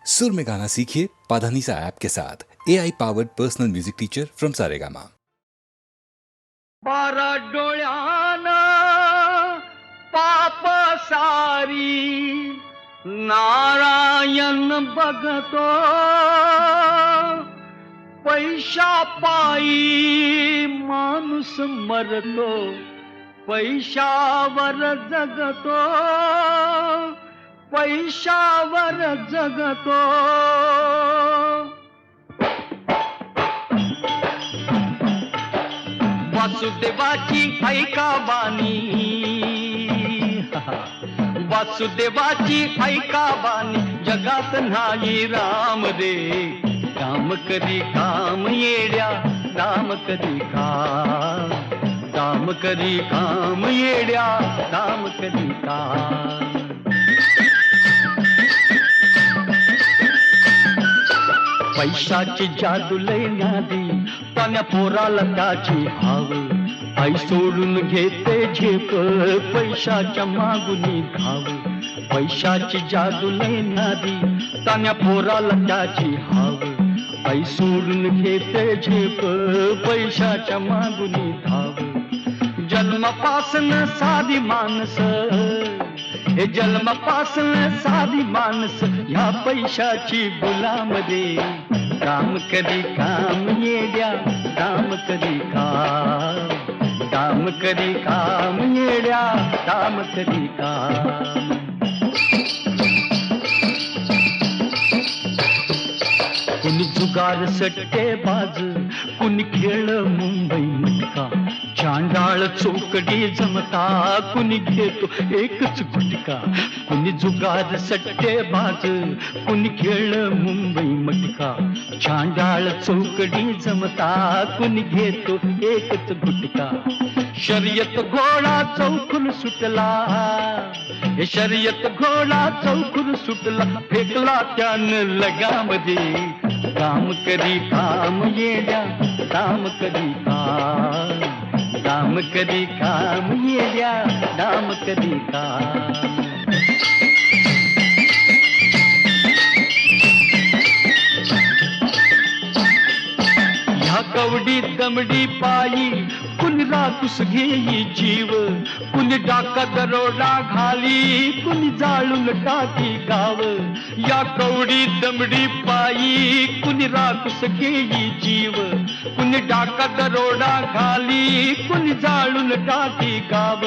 सुर में गाना सीखिए पाधानीसा ऐप के साथ AI powered personal music teacher from Saregama. 12 डोळ्यान पाप सारी नारायण बघतो, पैशा पायी माणूस मरतो, पैशावर जगतो, पैशावर जगतो। वासुदेवाची ऐका बानी, वासुदेवाची ऐका बानी, जगात नाही राम रे, राम करी काम येड्या, राम करी काम, राम करी काम येड्या, राम करी काम। पैशाची जादू लय नादी, पाण्या पोराला त्याची हाव, आई सोडून घेते झेप, पैशाच्या मागुनी धाव। पैशाची जादू लय नादी, तान्या पोराला त्याची हाव, आई सोडून घेते झेप, पैशाच्या मागुनी धाव। जन्मापासून साधी माणस, हे जन्मापासून साधी माणस, ह्या पैशाची गुलाम रे, काम करी काम येड्या, काम करी काम, काम करी काम येड्या, काम करी काम। कुणी जुगार सट्टे बाज, कुणी खेळ मुंबई मटका, चांडाळ चौकडी जमता, कुणी घेतो एकच गुटका। कुणी जुगार सट्टे बाज, कुणी खेळ मुंबई मटका, चांडाळ चौकडी जमता, कुणी घेतो एकच गुटका। शर्यत घोडा चौकून सुटला, हे शर्यत घोडा चौकून सुटला, फेकला त्यानं लगामध्ये, काम करी काम येड्या, काम करी काम, काम करी काम येड्या, काम करी काम। ह्या कवडी दमडी पायी कुणी रातूस घेई जीव, कुणी डाका दरोडा घाली, कुणी जाळून टाकी गाव। या कवडी दमडी पायी कुणी रातूस घेई जीव, कुणी डाका दरोडा घाली, कुणी जाळून टाकी गाव।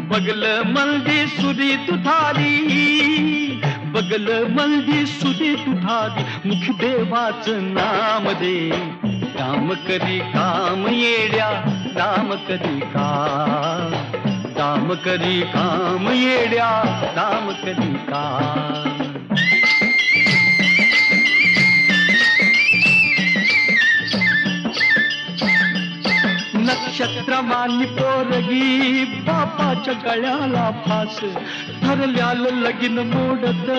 बगल मल्दी सुरी तुथारी, बगल मल्दी सुरी तुथारी, मुख देवाचं नाम दे, काम करी काम येड्या, काम करी काम, काम करी काम येड्या, काम करी काम। नक्षत्रमानी पोरगी, बापाच्या गळ्याला फास, ठरल्यालं लगीन मोडत,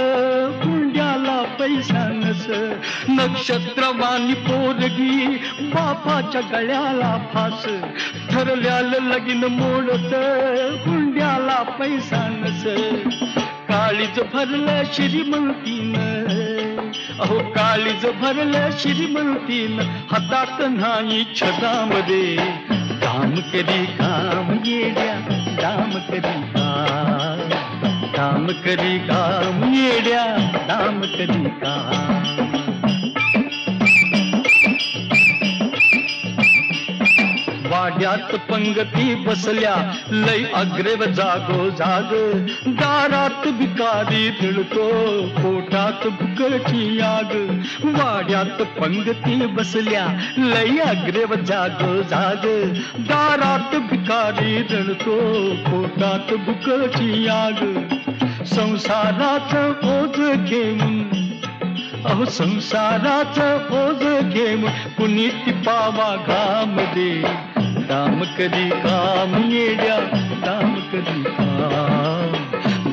हुंड्याला पैसा नस। नक्षत्रमानी पोरगी, बापाच्या गळ्याला फास, ठरल्यालं लगीन मोडत, हुंड्याला पैसा नस। काळीज भरलं श्रीमंतीनं, अहो काळीज भरलं श्रीमंतीनं, हातात नाही छदामध्ये, काम करी काम येड्या, काम करी काम, काम करी काम येड्या, काम करी काम। वाड्यात पंगती बसल्या, लय अग्रेव जागो जाग, दारात भिकारी धुळतो, पोटात भुकची आग। वाड्यात पंगती बसल्या, लय अग्रेव जागो जाग, दारात भिकारी धुळतो, पोटात भुकची आग। संसाराचं ओझ घेऊन, अहो संसाराचं ओझ घेऊन, कुणी टिपावा घाम दे, काम करी काम येड्या, काम करी काम,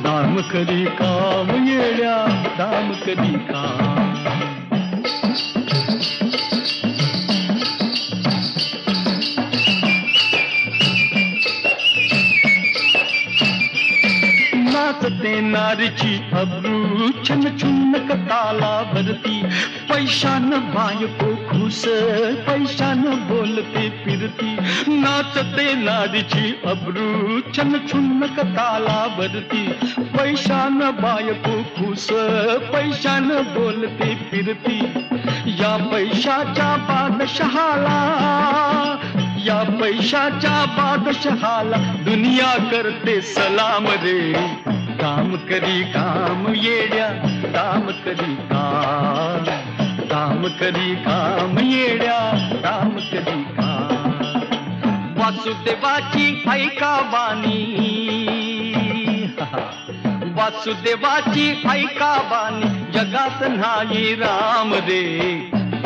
काम करी काम येड्या, काम करी काम। नाचते नारीची अब्रू छन छुन्न ताला भरती पैशानं बायको खुस पैशानं बोलते फिरती नाचते नारीची अब्रू छन छुन्न ताला भरती पैशानं बायको खुस पैशानं बोलते फिरती या पैशाच्या बादशहाला या पैशाच्या बादशहाला दुनिया करते सलाम रे काम करी काम येड्या काम करी काम करी काम येड्या काम करी काम वासुदेवाची ऐका बानी वासुदेवाची ऐका बानी जगात नाही राम रे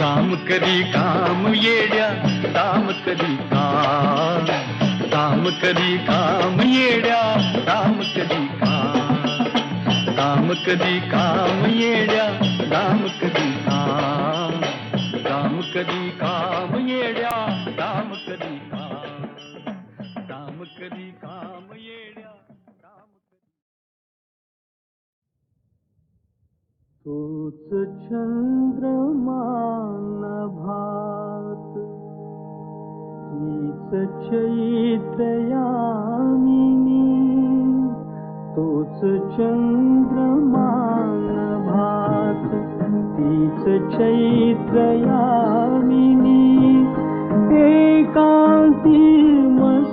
काम करी काम येड्या काम करी काम करी काम येड्या काम करी काम करी काम येड्या काम करी काम करी काम येड्या काम करी काम करी काम येड्या तोच चंद्रमा नभात तीच चैत्रयामिनी तोच चंद्रमा नभात तीच चैत्रयामिनी एकांती मज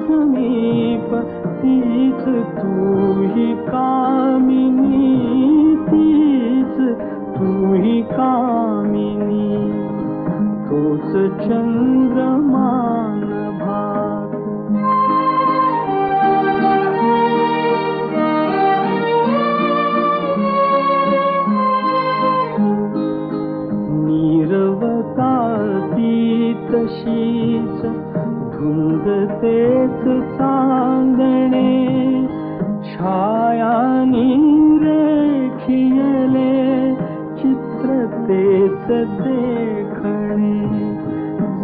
समीप तीच तूही कामिनी तीच तूही कामिनी तोच चंद्रमा नभात तशीच धुंद तेच चांदणे छायानी रेखियले चित्र तेच देखणे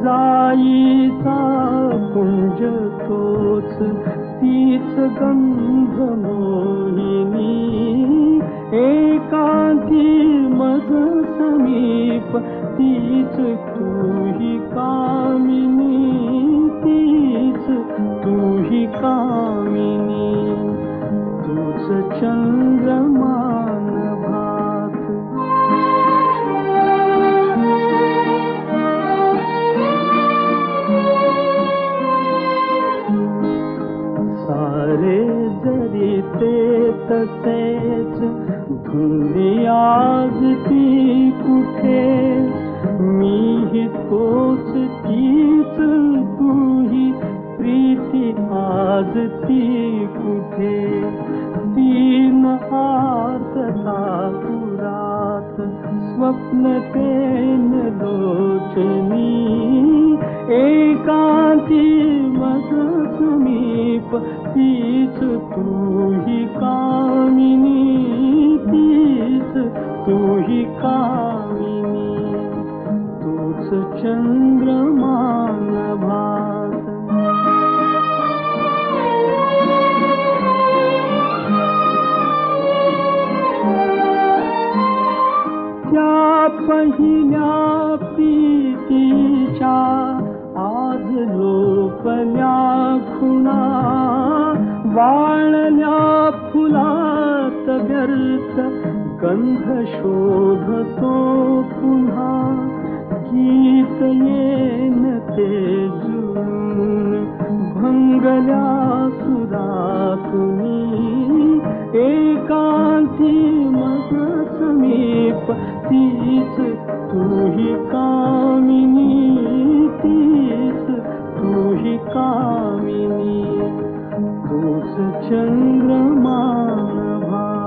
जाईचा कुंज तोच तीच गंध मोहिनी एकांती मज समीप तीच तूही कामिनी तीच तूही कामिनी तूच चंद्रमा नभात सारे जरी ते तसेच धुंदी आज ती कुठे मीही तोच तीच तूही प्रीती आज ती कुठे तीन आर्तता पुरात स्वप्न तेन लोचनी एकांती मज समीप तीच तूही कामिनी तीच तूही कामिनी तूच चंद्रमा नभात त्या पहिल्या प्रीतीच्या आज लोपल्या खुणा वाळल्या फुलात व्यर्थ गंध शोधतो पुन्हा गीत येन ते जुळून भंगल्या सुरातुनी एकांती मज समीप तीच तूही कामिनी तीच तूही कामिनी तूच चंद्रमा नभात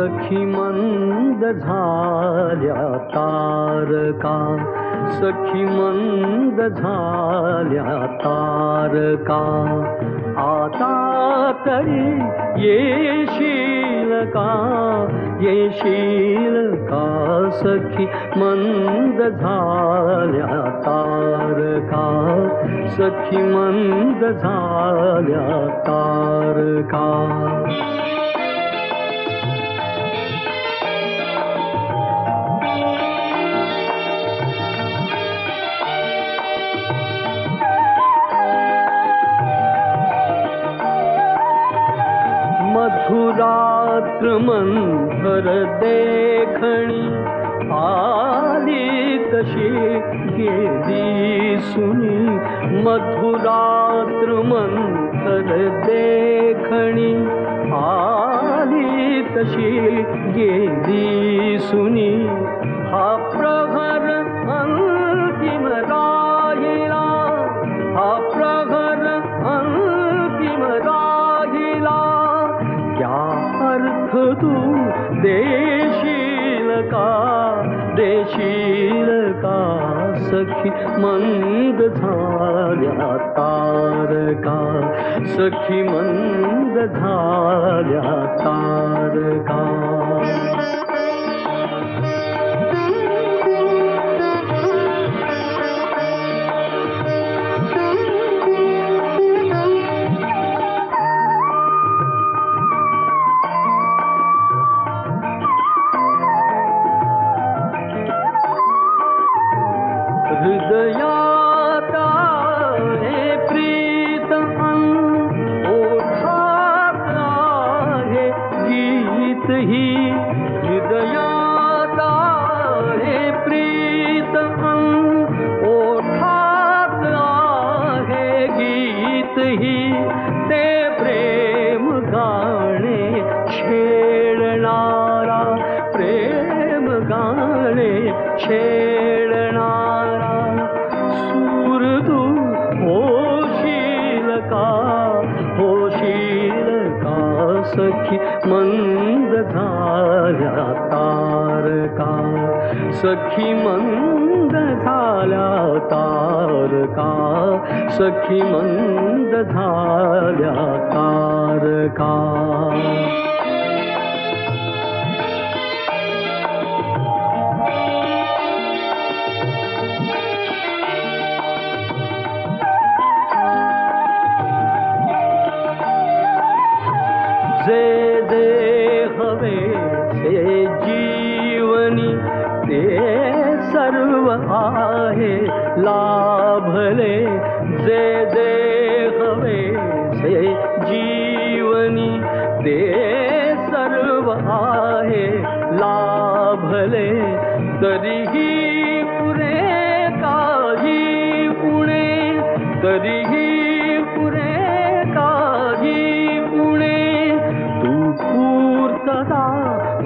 सखी मंद झाल्या तारका, सखी मंद झाल्या तारका, आता तरी येशील का, येशील का सखी मंद झाल्या तारका, सखी मंद झाल्या तारका. मधुरात्र मंथर देखणी, आली तशी गेली सुनी. मधुरात्र मंथर देखणी, आली तशी गेली सुनी. हा प्रहर अंतिम राहिला, हा प्रहर अंतिम राहिला. क्या अर्थ तू देशील का, देशील का सखी मंद झाल्या तारका, सखी मंद झाल्या तारका. हृदयात आहे प्रीत अन ओठात आहे गीत ही. हृदयात आहे प्रीत अन ओठात आहे गीत ही. ते प्रेम गाणे छेडणारा, प्रेम गाणे छेडणारा. सूर तू होशील का, होशील का सखी मंद झाल्या तारका, सखी मंद झाल्या तारका, सखी मंद झाल्या तारका. जे जे हवे से जीवनी, ते सर्व आहे लाभले. जे जे हवे से जीवनी, ते सर्व आहे लाभले. तरीही पुरे काही उणे, तरीही पुरे काही उणे. पूर्तता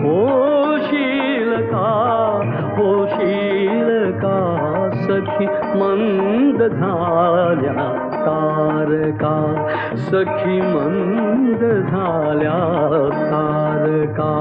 होशील का, होशील का सखी मंद झाल्या तारका, सखी मंद झाल्या तारका.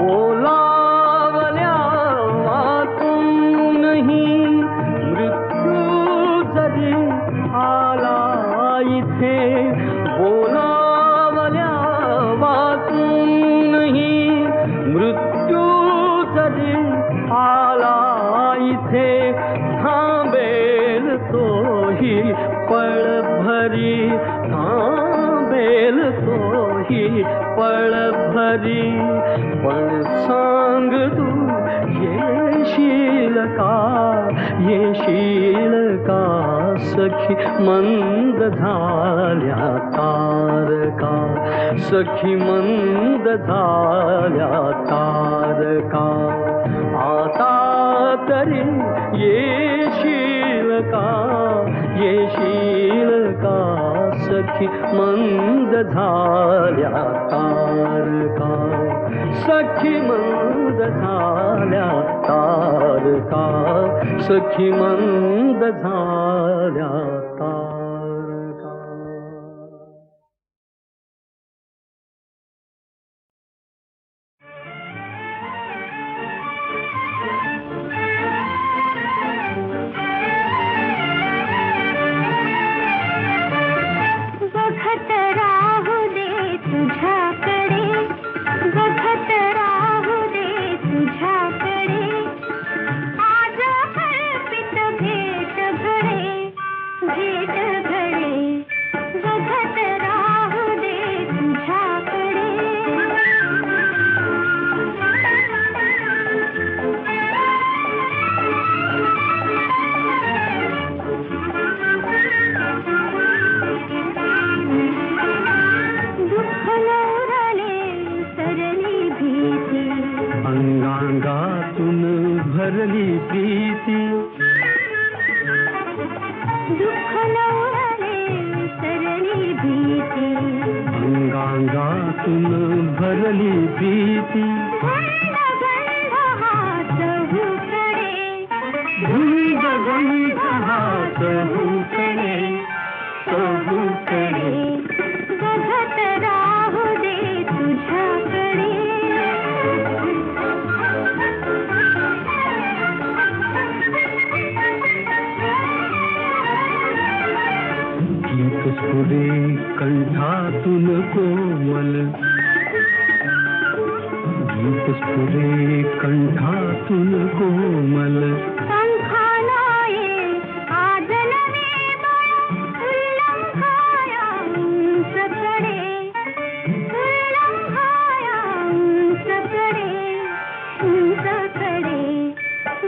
बोलावल्या वाचूनही मृत्यू जरी आला इथे. बोलावल्या वाचूनही मृत्यू जरी आला इथे. थांबेल तोही पळभरी, थांबेल तोही पळभरी. पण सांग तू येशील का, येशील का सखी मंद झाल्या तारका, सखी मंद झाल्या तारका. आता तरी येशील का, येशील का सखी मंद झाल्या तारका सखी मंद झाल्या तारका सखी मंद झाल्या तारका. बघत राहू दे तुझ्याकडे बघत राहू दे तुझ्याकडे आज कल्पित भेट घडे बघत राहू दे तुझ्याकडे. दुःख लहराले सरली भीती अंगांगातून भरली प्रीती दुःख लहराले सरली भीती अंगांगातून भरली प्रीती गंध गंध हात हुकडे गंध गंध हात हुकडे हुकडे बघत राहू दे तुझ्याकडे. गीत स्फुरे कंठातून कोमल गीत स्फुरे कंठातून कोमल पंखानाये आज नवे बळ उल्लंघाया उंचकडे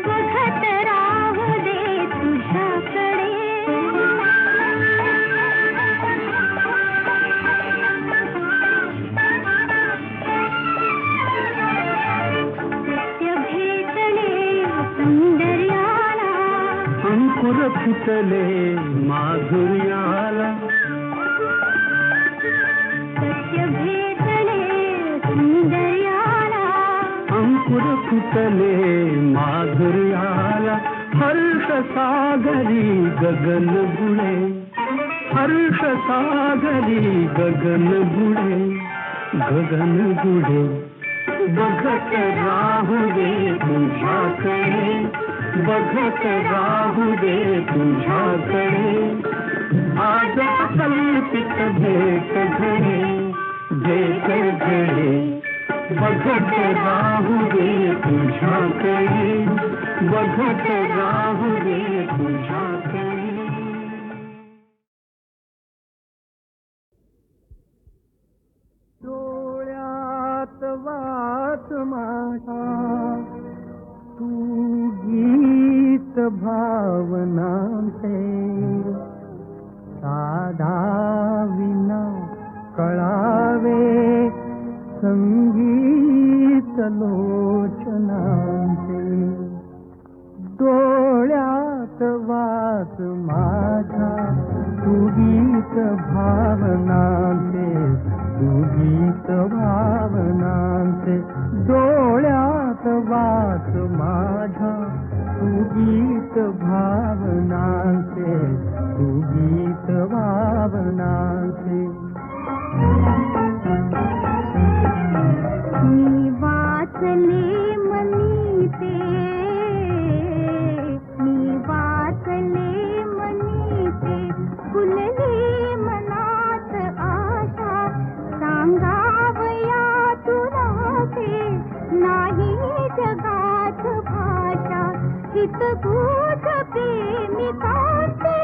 बघत राहू दे तुझ्याकडे. सत्य भेटले सौंदर्याला अंकुर फुटले माधुर्याला सत्य भेटले सौंदर्याला अंकुर फुटले माधुर्याला हर्ष सागरी गगन बुडे हर्ष सागरी गगन बुडे बघत राहू दे तुझ्याकडे बघत राहू दे तुझ्याकडे आज कल्पित भेट घडे बघत राहू दे तुझ्याकडे बघत राहू दे तुझ्याकडे. डोळ्यात वाच माझा तू गीत भावनांचे साधा विना कळावे संगीत लोचनांचे. डोळ्यात वाच माझा तू गीत भावनांचे तू गीत भावनांचे. डोळ्यात वाच माझा तू गीत भावनांचे तू गीत भावनांचे. मी वाचले मनीते मी वाचले मनीते फुलले मनात आशा सांगावया तुला ते नाही जगात भाषा हितगुज प्रेमिकांचे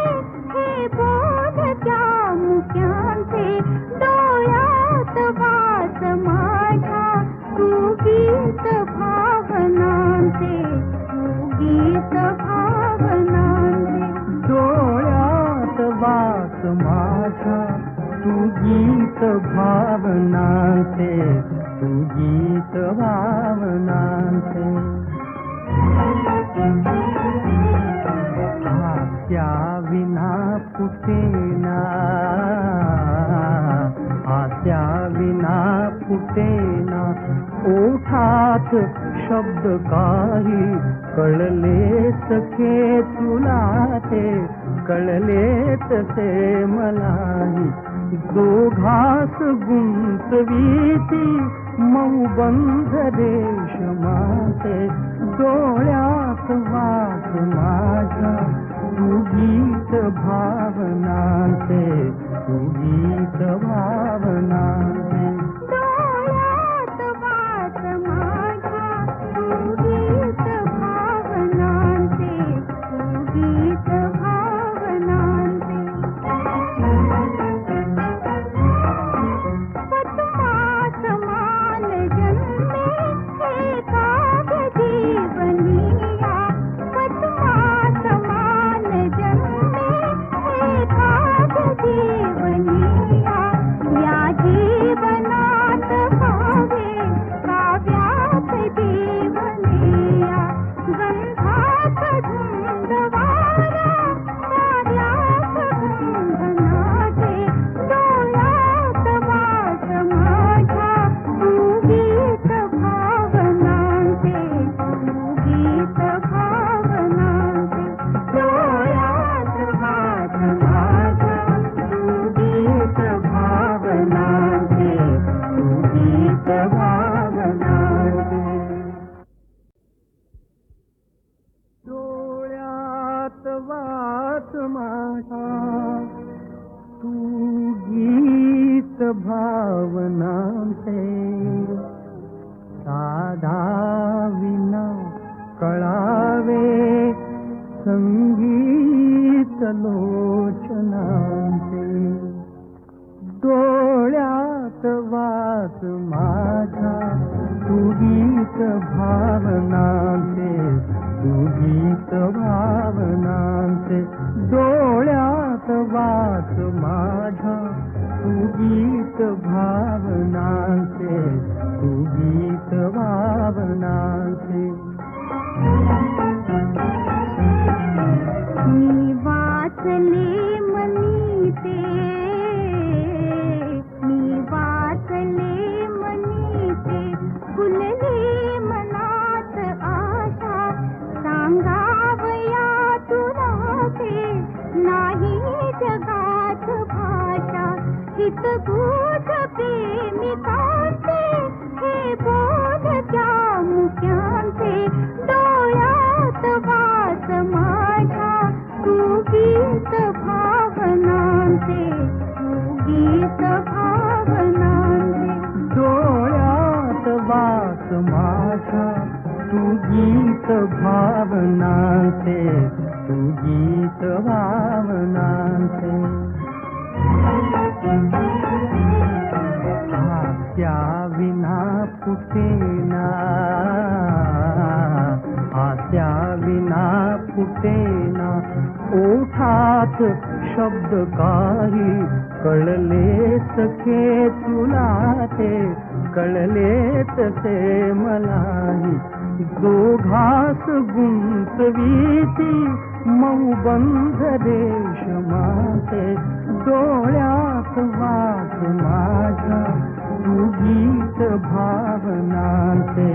हे बोध त्या मुक्यांचे. डोळ्यात वाच माझ्या तू गीत भावनांचे तू गीत भावनांचे. डोळ्यात वाच माझ्या तू गीत भावनांचे तू गीत भावनांचे. हास्या विना फुटेना हास्या विना फुटेना ओठात शब्द काही कळले सखे तुला ते कळले तसे मलाही दोघास गुंतवीती मऊबंध रेशमाचे डोळ्यात वास माझ्या तू गीत भावनांचे तू गीत भावनांचे डोळ्यात वास माझ्या तू गीत भावनांचे तू गीत भावनांचे पद्मा समान जन्मे हे काव्य जीवनिया पद्मा समान जन्मे हे काव्य जीवनिया या जीवनात भावे काव्यात जीवनिया गंधात धुंद वारा कार्यात बंधनाचे डोळ्यात वास माझ्या तू गीत भावनांचे तू गीत भावनांचे डोळ्यात वास माझ्या तू गीत भावनांचे तू गीत भावनांचे डोळ्यात वास माझा तू गीत भावनांचे साधा विना कळावे संगीत लोचनांचे डोळ्यात वास माझा तू गीत भावनांचे तू गीत भावनांचे डोळ्यात वास माझा तू गीत भावनांचे तू गीत भावनांचे मी वाचले मनीते मी वाचले मनीते फुलले मनात आशा सांगावया तुला ते नाही जगात भाषा हितगुज प्रेमिकांचे हे बोध त्या मुक्यांचे डोळ्यात वास माझ्या तू गीत भावनांचे तू गीत भावनांचे डोळ्यात वास माझ्या तू गीत भावनांचे तू गीत भावनांचे हास्या विना फुटेना हास्या विना फुटेना ओठात शब्द काही कळले सखे तुला ते कळले तसे मलाही दोघास गुंतवीती मऊबंध रेशमाचे डोळ्यात वास माझ्या तू गीत भावनांचे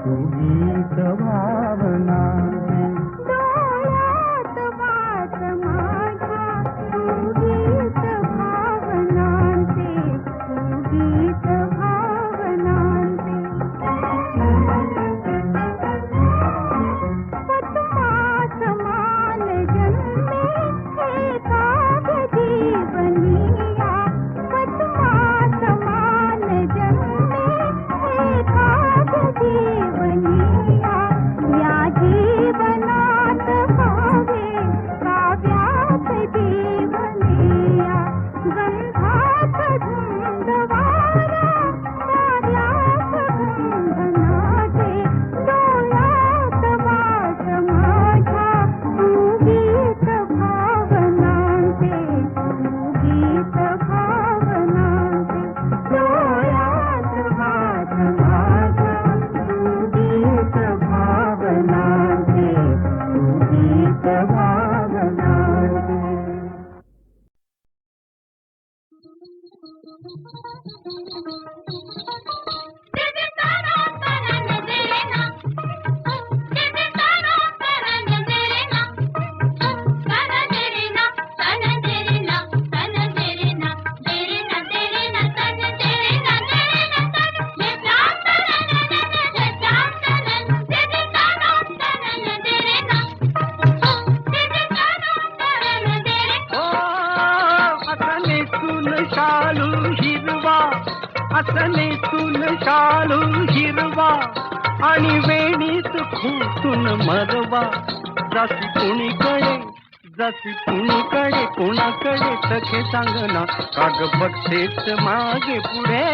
तू गीत भावनांचे डोळ्यात वास माझ्या तू गीत भावनांचे तू गीत भावनांचे पद्मा समान जन्मे हे काव्य जीवनिया पद्मा समान जन्मे हे काव्य जीवनिया या जीवनात भावे काव्यात जीवनिया गंधात धुंद वारा असनेतून शालू हिरवा आणि वेणीत खुटून मरवा. जशी कुणीकडे कोणाकडे सखे सांगना काग बघतेच मागे पुढे.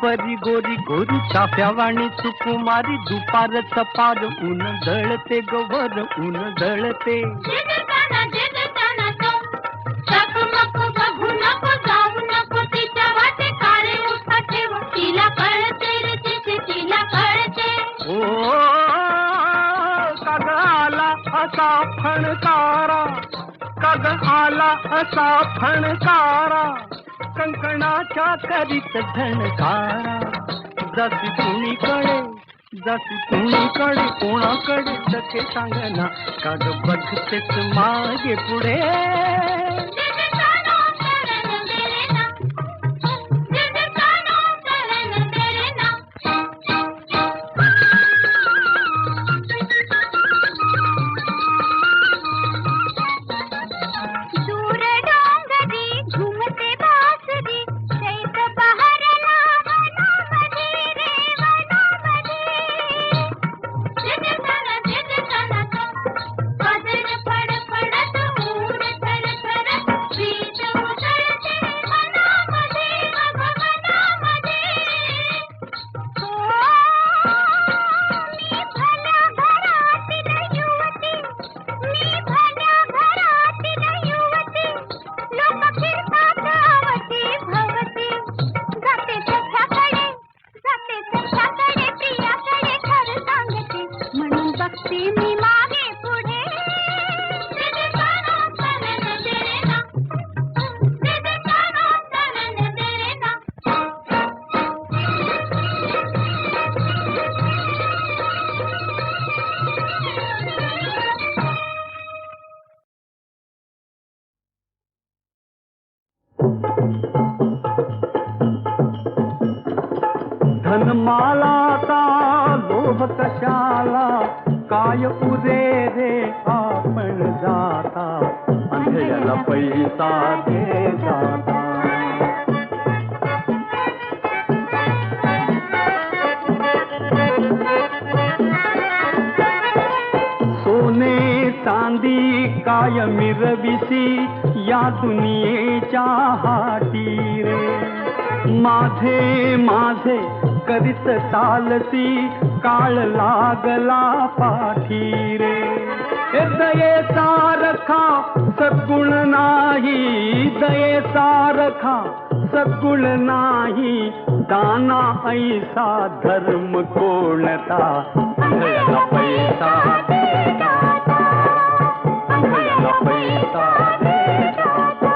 परी गोरी गोरी चाफ्यावाणी सुकुमारी दुपारच पार ऊन दळते गवर ऊन दळते. ओ काग आला असा फणकारा, काग आला असा फणकारा कंकणाच्या करीत झणकारा. जशी कुणीकडे कोणाकडे सखे सांगना काग बघतेच मागे पुढे. धनमालाचा लोभ कशाला काय उरे रे आपण जाता अंधळ्याला पैसा दे जाता. सोने चांदी काय मिरविसी या दुनियेच्या हाती रे. माझे करीत चालसी काळ लागला पाठी रे. दयेचा रखा सद्गुण नाही, दयेचा रखा सद्गुण नाही, दाना ऐसा धर्म कोणता अंधळ्याला पैसा दे जाता, अंधळ्याला पैसा दे जाता.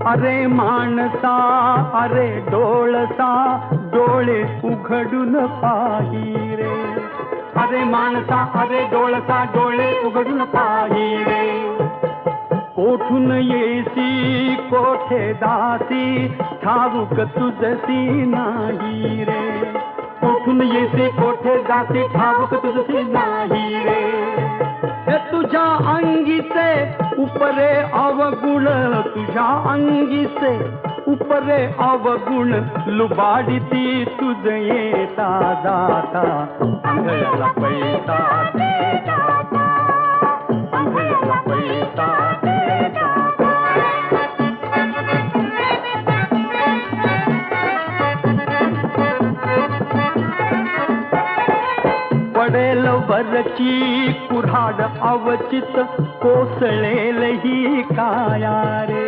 अरे माणसा अरे डोळसा डोळे उघडून पाही रे. अरे माणसा अरे डोळसा डोळे उघडून पाही रे. कोठून येसी कोठे दासी ठाऊक तुझसी नाही रे. कोठून येसी कोठे दासी ठाऊक तुझसी नाही रे. तुझ्या अंगीचे उपरे अवगुण, तुझ्या अंगीचे उपरे अवगुण लुबाडती तुझ येता जाता. आंधळ्याला पैसा दे दाता, आंधळ्याला पैसा दे दाता. पडेल वरची कुऱ्हाड अवचित, कोसळेल ही काया रे.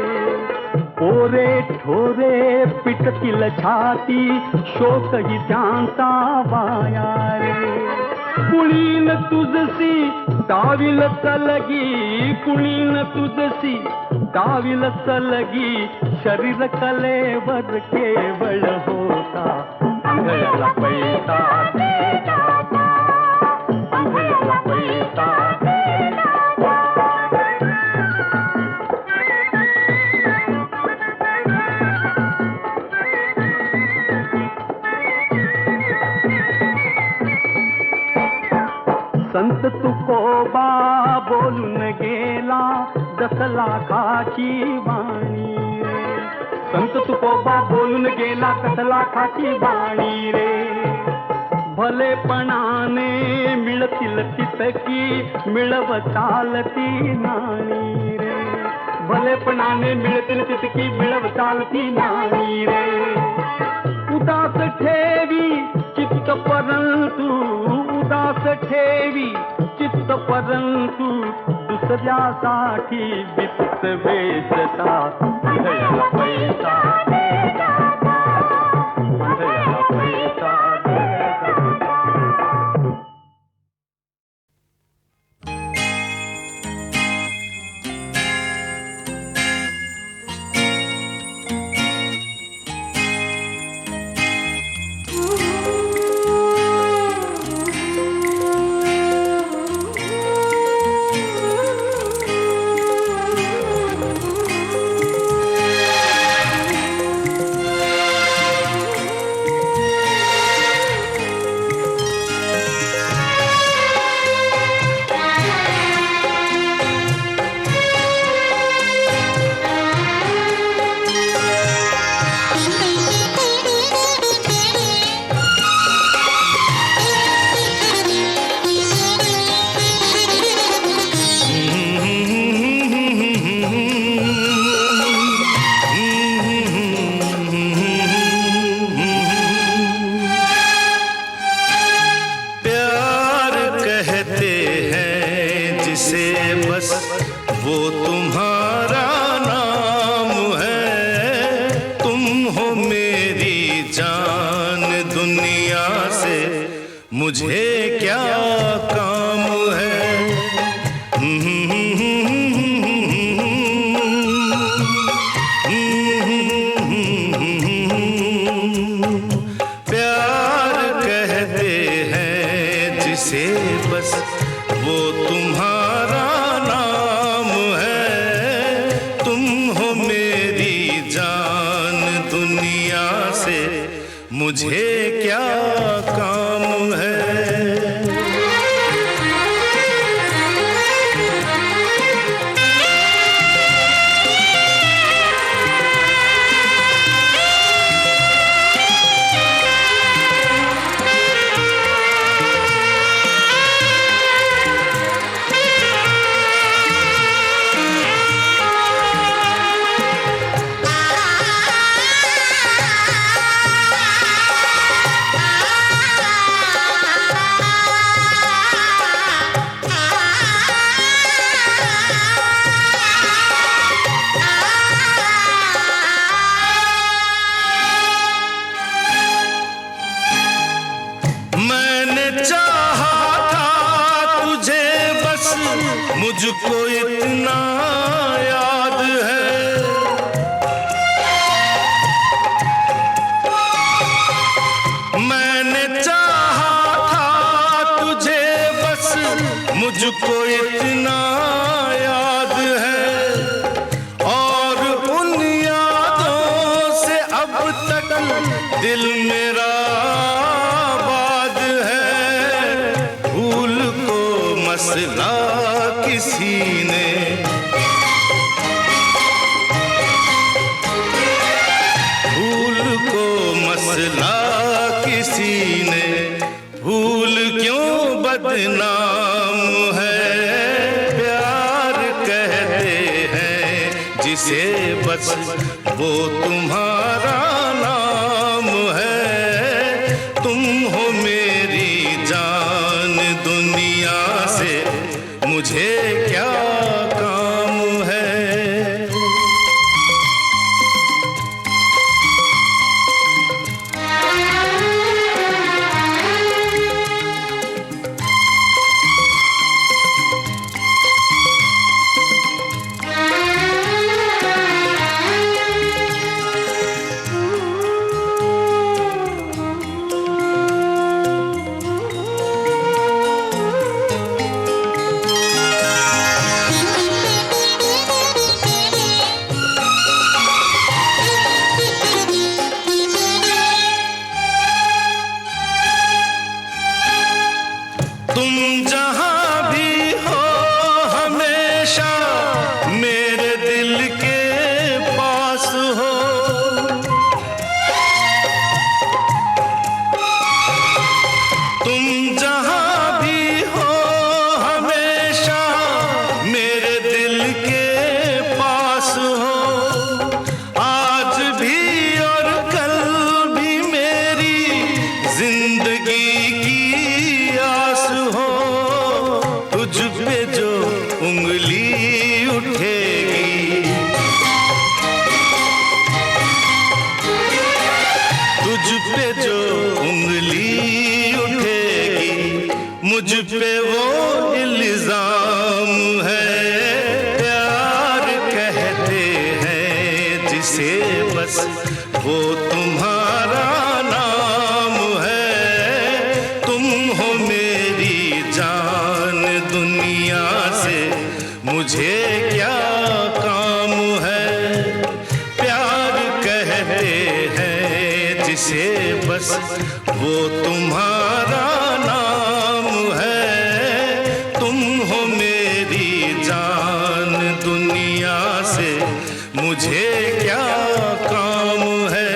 ओरे ठोरे पिटतील छाती, शोक ही त्यांचा वाया रे. कुणीन तुझसी दाविल चलगी, कुणीन तुझसी दाविल चलगी, शरीर कलेवर केवळ होता. आंधळ्याला पैसा दे दाता, आंधळ्याला पैसा दे दाता. संत तुकोबा बोलून गेला, 10 लाखाची वाणी रे. संत तुकोबा बोलून गेला, 10 लाखाची वाणी रे. भलेपणाने मिळतील तितकी, मिळव चालती नाणी रे. भलेपणाने मिळतील तितकी, मिळव चालती नाणी रे. उदास ठेवी चित्त परंतु, उदास ठेवी चित्त परंतु, दुसऱ्यासाठी वित्त वेचता. आंधळ्याला पैसा दे दाता, आंधळ्याला पैसा दे दाता. मुझे क्या काम है। प्यार कहते हैं जिसे बस वो तुम्हारा नाम है। तुम हो मेरी जान दुनिया से मुझे क्या काम है। मुझको इतना याद है, मैंने चाहा था तुझे बस मुझको इतना याद है। और उन यादों से अब तक दिल मेरा आबाद है। भूल को मसला किस जिसे बस वो तुम्हारा नाम है। तुम हो मेरी जान, दुनिया से मुझे क्या काम है। तुम जहां भी हो हमेशा मेरे दिल के पास हो। तुम जहां भी हो हमेशा मेरे दिल के पास हो। आज भी और कल भी मेरी जिंदगी की आस हो। तुझ पे जो उंगली उठेगी, तुझ पे जो उंगली उठेगी, मुझ पे वो इल्जाम है। प्यार कहते हैं जिसे बस वो तुम्हारा नाम है। तुम हो मेरी जान, दुनिया से मुझे क्या काम है। प्यार कहते हैं जिसे बस वो तुम्हारा नाम है। तुम हो मेरी जान, दुनिया से मुझे क्या काम है।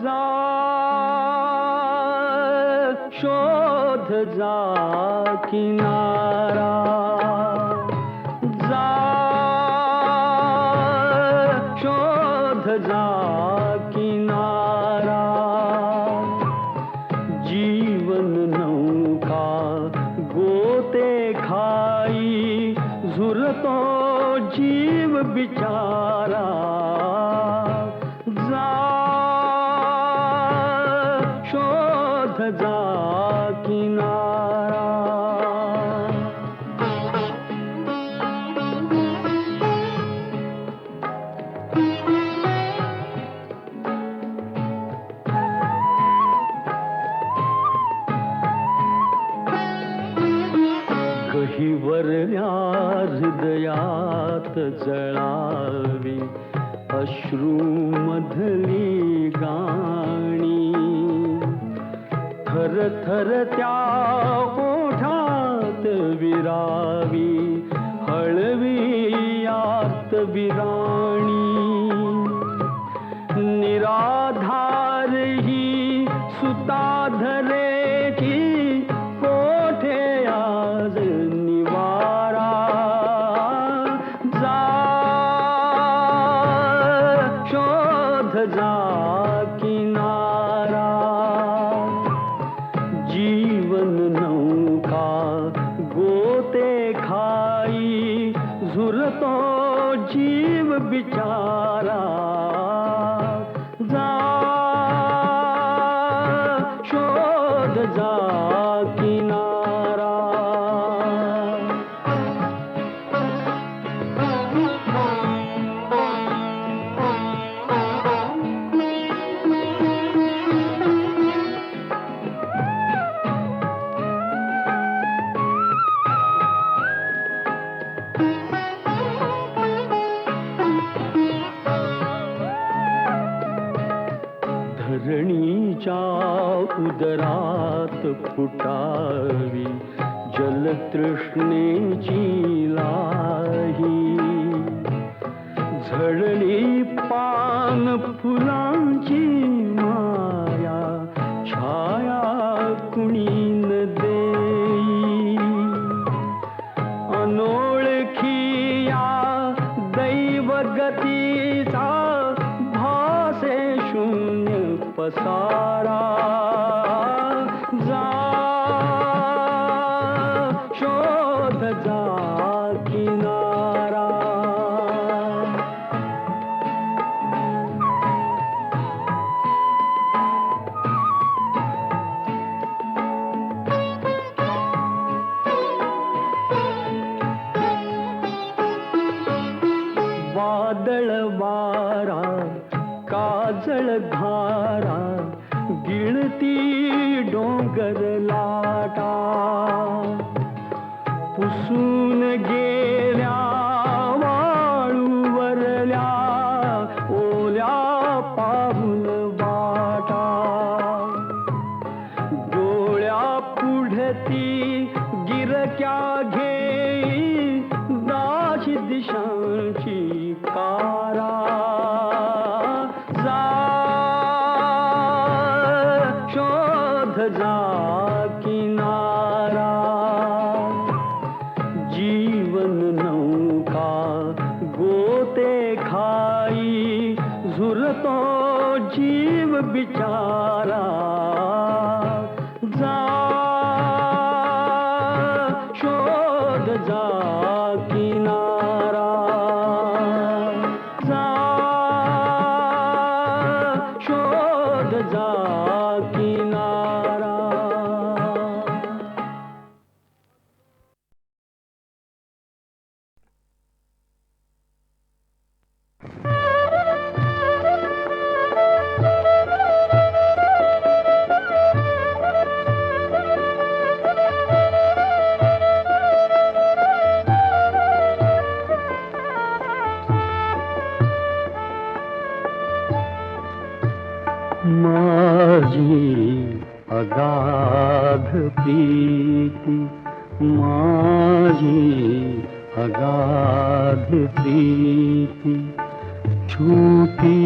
जा शोध जा किनारा, जा शोध जा किनारा। जीवन नौका गोते खाई, झुरतो जीव बिचारा। जा शोध जा किनारा। गहिवरल्या हृदयात जळावी अश्रू मधली गाणी। थर थर त्या ओठात विरावी, हळवी आत विराणी। निराधार ही सुता धरेची, कोठे आज निवारा। जा शोध जा किनारा। जीवन नौका गोते खाई, झुरतो जीव बिचारा। धरणीच्या उदरात फुटावी जलतृष्णेची लाही, झडली पान फुलांची माया छाया कुणी न देई, अनोळखी या दैवगतीचा भासे शून्य पसारा, जा शोध जा किनारा. वादळ वारा काजळ धारा गिळती डोंगर लाटा, पुसून गेल्या वाळूवरल्या ओल्या पाहून वाटा, डोळ्या पुढती गिरक्या घेई दाशी दिशांची कारा, जा शोध जा किनारा. जीवन नौका गोते खाई झुरतो जीव बिचारा, जा शोध जा किनारा, जा शोध जा किनारा. माझी अगाध प्रीती, माझी अगाध प्रीती, छूटी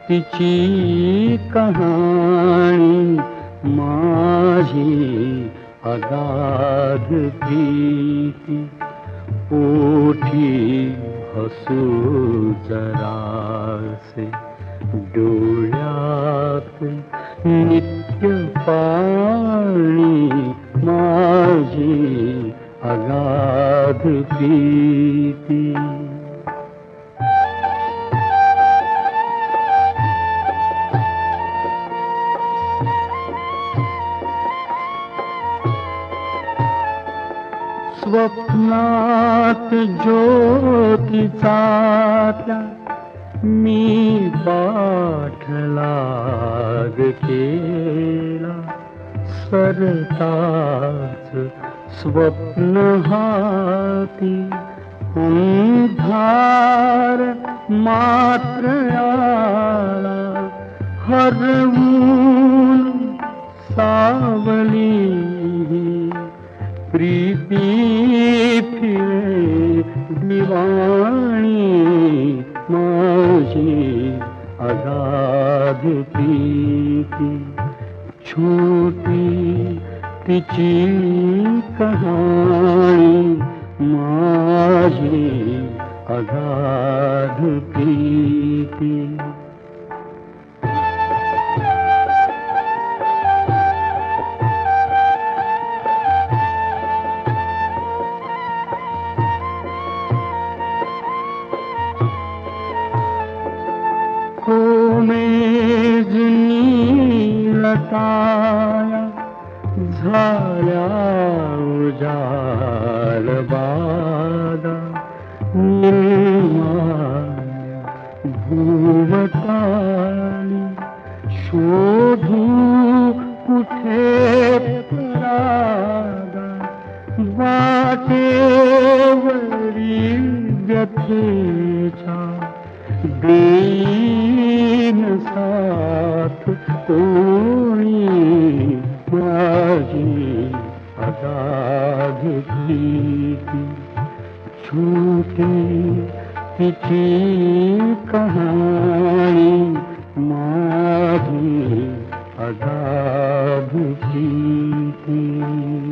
तिची कहाणी, माझी अगाध प्रीती. ओठी हसू जरासे डोळ्यात नित्य पाणी, माझी अगाध प्रीती. स्वप्नात ज्योतीचा मी पाठलाग केला, सरताच स्वप्न हाती अंधार मात्र आला, हरवून सावली प्रीती फिरे दिवाणी, माझी अगाध प्रीती. छोटी तिची कहाणी, माझी अगाध प्रीती. लताया झाल्या उजाड बादा, निर्माण भूमताली शोधू कुठे रागा, वाटेवरी व्यथेच्या देईन साथ झूठी पिछी कहानी माझी अदा भी थी।